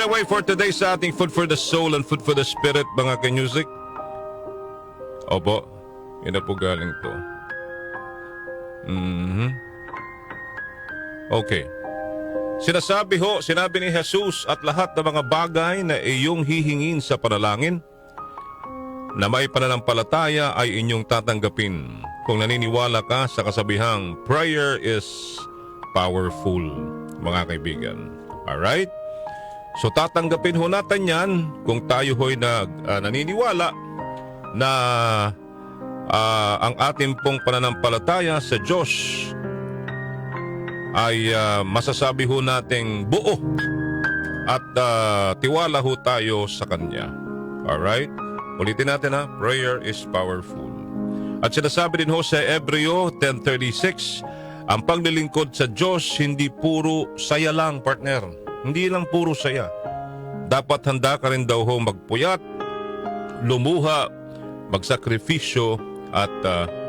Anyway, for today sa ating Food for the Soul and Food for the Spirit, mga ka-music. Opo, yun na po galing to. Okay. Sinabi ni Jesus at lahat ng mga bagay na iyong hihingin sa panalangin na may pananampalataya ay inyong tatanggapin kung naniniwala ka sa kasabihang prayer is powerful, mga kaibigan. Alright? So tatanggapin ho natin yan kung tayo ho'y naniniwala na ang ating pong pananampalataya sa Diyos ay masasabi ho nating buo at tiwala ho tayo sa Kanya. Alright? Ulitin natin ha, prayer is powerful. At sinasabi din ho sa Hebreo 10:36, ang paglilingkod sa Diyos hindi puro saya lang, partner. Hindi lang puro saya. Dapat handa ka rin daw ho magpuyat, lumuha, magsakripisyo at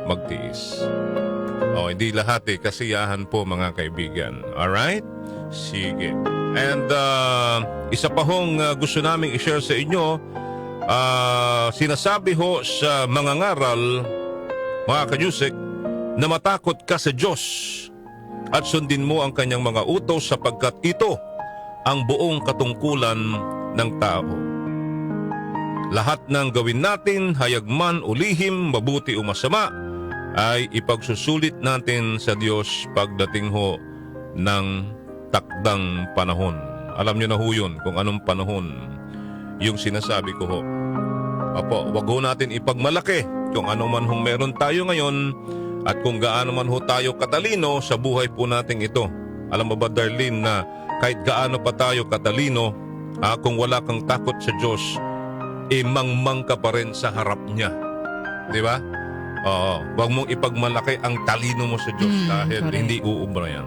magtiis. Hindi lahat kasiyahan po, mga kaibigan. Alright? Sige. And isa pa hong gusto naming i-share sa inyo, sinasabi ho sa mga ngaral, mga ka-music, na matakot ka sa Diyos at sundin mo ang kanyang mga utos sapagkat ito ang buong katungkulan ng tao. Lahat ng gawin natin, hayag man o lihim, mabuti o masama, ay ipagsusulit natin sa Diyos pagdating ho ng takdang panahon. Alam niyo na ho yun kung anong panahon yung sinasabi ko ho. Opo, wag ho natin ipagmalaki kung ano man hong meron tayo ngayon at kung gaano man ho tayo katalino sa buhay po nating ito. Alam mo ba, Darlene, na kahit gaano pa tayo katalino, kung wala kang takot sa Diyos, mangmang ka pa rin sa harap niya. Di ba? Wag mong ipagmalaki ang talino mo sa Diyos dahil correct. hindi uubra yan.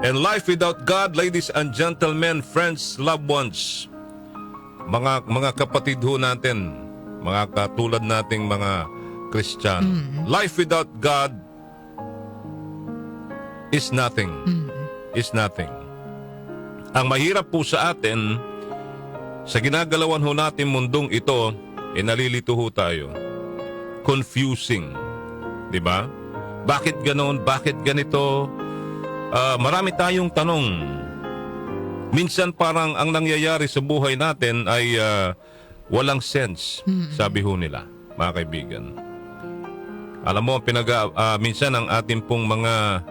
And life without God, ladies and gentlemen, friends, loved ones, mga kapatid ho natin, mga katulad nating mga Kristiyano, life without God is nothing. Is nothing. Ang mahirap po sa atin, sa ginagalawan ho natin mundong ito, nalilito ho tayo. Confusing. Diba? Bakit ganon? Bakit ganito? Marami tayong tanong. Minsan parang ang nangyayari sa buhay natin ay walang sense, sabi ho nila, mga kaibigan. Alam mo, minsan ang ating pong mga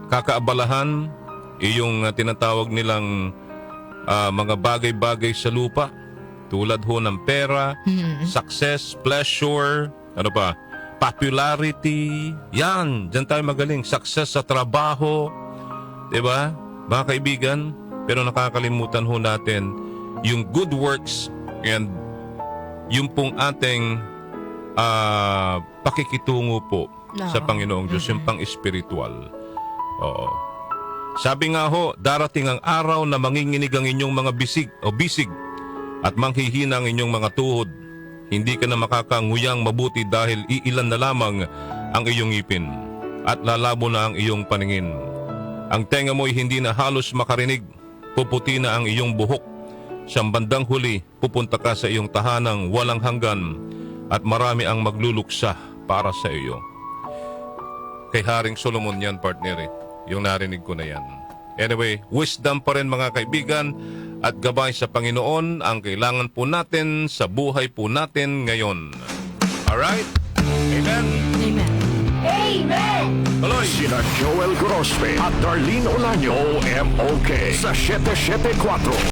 kakaabalahan, yung tinatawag nilang mga bagay-bagay sa lupa, tulad ho ng pera, success, pleasure, popularity, yan, dyan tayo magaling. Success sa trabaho, diba, mga kaibigan? Pero nakakalimutan ho natin yung good works and yung pong ating pakikitungo po sa Panginoong Diyos, yung pang-espiritual. Oo. Sabi nga ho, darating ang araw na manginginig ang inyong mga bisig at manghihina ang inyong mga tuhod. Hindi ka na makakanguyang mabuti dahil iilan na lamang ang iyong ngipin at lalabo na ang iyong paningin. Ang tenga mo'y hindi na halos makarinig, puputi na ang iyong buhok. Siyang bandang huli, pupunta ka sa iyong tahanang walang hanggan at marami ang magluluksa para sa iyo. Kay Haring Solomon yan, partner, yung narinig ko na yan. Anyway, wisdom pa rin, mga kaibigan, at gabay sa Panginoon ang kailangan po natin sa buhay po natin ngayon. Alright? Amen? Amen. Amen! Tuloy! Sina Joel Grospe at Darlene Olaño, MOK sa 774.